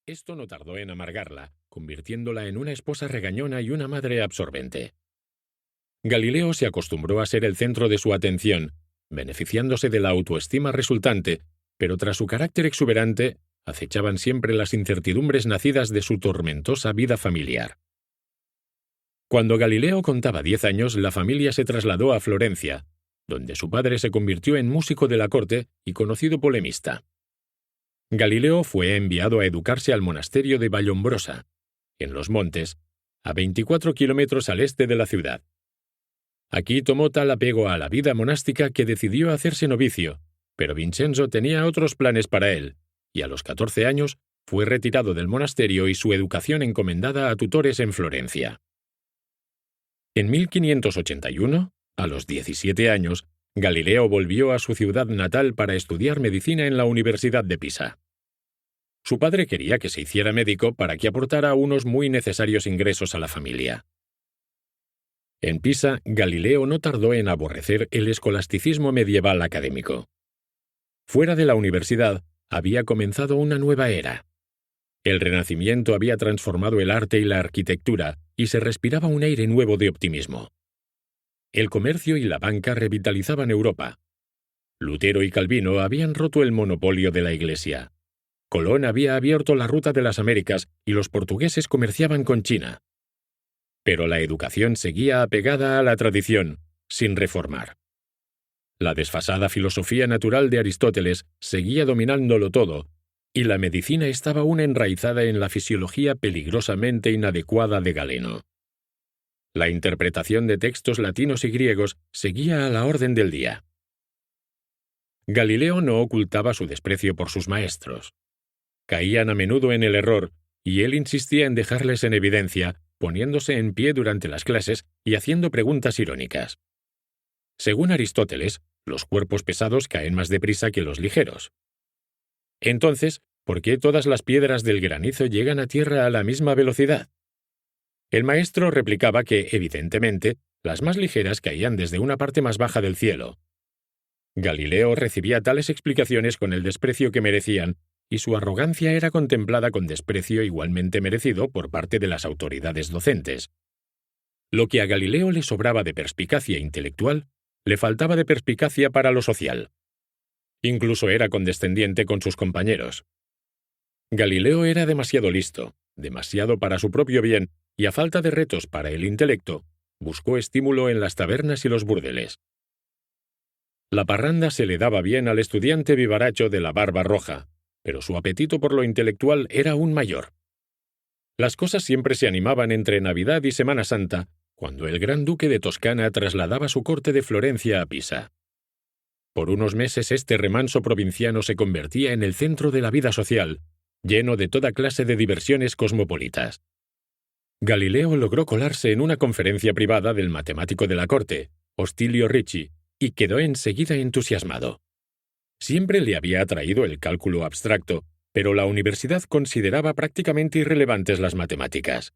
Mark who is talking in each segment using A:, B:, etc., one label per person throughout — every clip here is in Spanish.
A: Esto no tardó en amargarla, convirtiéndola en una esposa regañona y una madre absorbente. Galileo se acostumbró a ser el centro de su atención, beneficiándose de la autoestima resultante, pero tras su carácter exuberante, acechaban siempre las incertidumbres nacidas de su tormentosa vida familiar. Cuando Galileo contaba 10 años, la familia se trasladó a Florencia, donde su padre se convirtió en músico de la corte y conocido polemista. Galileo fue enviado a educarse al monasterio de Vallombrosa, en los montes, a 24 kilómetros al este de la ciudad. Aquí tomó tal apego a la vida monástica que decidió hacerse novicio, pero Vincenzo tenía otros planes para él, y a los 14 años fue retirado del monasterio y su educación encomendada a tutores en Florencia. En 1581, a los 17 años, Galileo volvió a su ciudad natal para estudiar medicina en la Universidad de Pisa. Su padre quería que se hiciera médico para que aportara unos muy necesarios ingresos a la familia. En Pisa, Galileo no tardó en aborrecer el escolasticismo medieval académico. Fuera de la universidad, había comenzado una nueva era. El Renacimiento había transformado el arte y la arquitectura, y se respiraba un aire nuevo de optimismo. El comercio y la banca revitalizaban Europa. Lutero y Calvino habían roto el monopolio de la Iglesia. Colón había abierto la ruta de las Américas y los portugueses comerciaban con China. Pero la educación seguía apegada a la tradición, sin reformar. La desfasada filosofía natural de Aristóteles seguía dominándolo todo, y la medicina estaba aún enraizada en la fisiología peligrosamente inadecuada de Galeno. La interpretación de textos latinos y griegos seguía a la orden del día. Galileo no ocultaba su desprecio por sus maestros. Caían a menudo en el error, y él insistía en dejarles en evidencia, poniéndose en pie durante las clases y haciendo preguntas irónicas. Según Aristóteles, los cuerpos pesados caen más deprisa que los ligeros. Entonces, ¿por qué todas las piedras del granizo llegan a tierra a la misma velocidad? El maestro replicaba que, evidentemente, las más ligeras caían desde una parte más baja del cielo. Galileo recibía tales explicaciones con el desprecio que merecían, y su arrogancia era contemplada con desprecio igualmente merecido por parte de las autoridades docentes. Lo que a Galileo le sobraba de perspicacia intelectual, le faltaba de perspicacia para lo social. Incluso era condescendiente con sus compañeros. Galileo era demasiado listo, demasiado para su propio bien, y a falta de retos para el intelecto, buscó estímulo en las tabernas y los burdeles. La parranda se le daba bien al estudiante vivaracho de la barba roja, pero su apetito por lo intelectual era aún mayor. Las cosas siempre se animaban entre Navidad y Semana Santa, cuando el gran duque de Toscana trasladaba su corte de Florencia a Pisa. Por unos meses este remanso provinciano se convertía en el centro de la vida social, lleno de toda clase de diversiones cosmopolitas. Galileo logró colarse en una conferencia privada del matemático de la corte, Ostilio Ricci, y quedó enseguida entusiasmado. Siempre le había atraído el cálculo abstracto, pero la universidad consideraba prácticamente irrelevantes las matemáticas.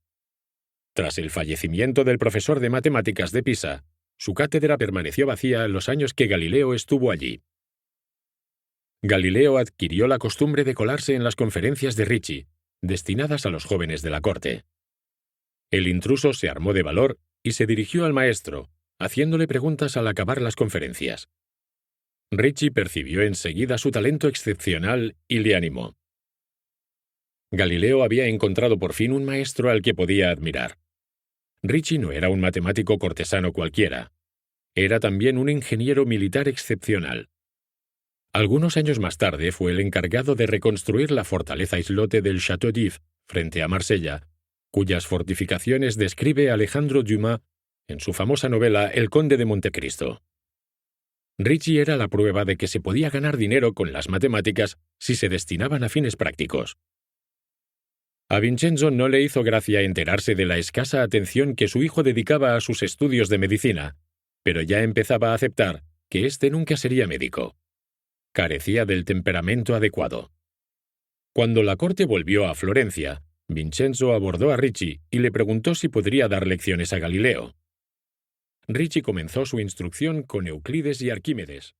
A: Tras el fallecimiento del profesor de matemáticas de Pisa, su cátedra permaneció vacía los años que Galileo estuvo allí. Galileo adquirió la costumbre de colarse en las conferencias de Ricci, destinadas a los jóvenes de la corte. El intruso se armó de valor y se dirigió al maestro, haciéndole preguntas al acabar las conferencias. Ricci percibió enseguida su talento excepcional y le animó. Galileo había encontrado por fin un maestro al que podía admirar. Ricci no era un matemático cortesano cualquiera. Era también un ingeniero militar excepcional. Algunos años más tarde fue el encargado de reconstruir la fortaleza islote del Château d'If, frente a Marsella, cuyas fortificaciones describe Alejandro Dumas en su famosa novela El Conde de Montecristo. Ricci era la prueba de que se podía ganar dinero con las matemáticas si se destinaban a fines prácticos. A Vincenzo no le hizo gracia enterarse de la escasa atención que su hijo dedicaba a sus estudios de medicina, pero ya empezaba a aceptar que éste nunca sería médico. Carecía del temperamento adecuado. Cuando la corte volvió a Florencia, Vincenzo abordó a Ricci y le preguntó si podría dar lecciones a Galileo. Ricci comenzó su instrucción con Euclides y Arquímedes.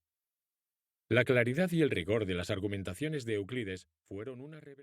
A: La claridad y el rigor de las argumentaciones de Euclides fueron una revelación.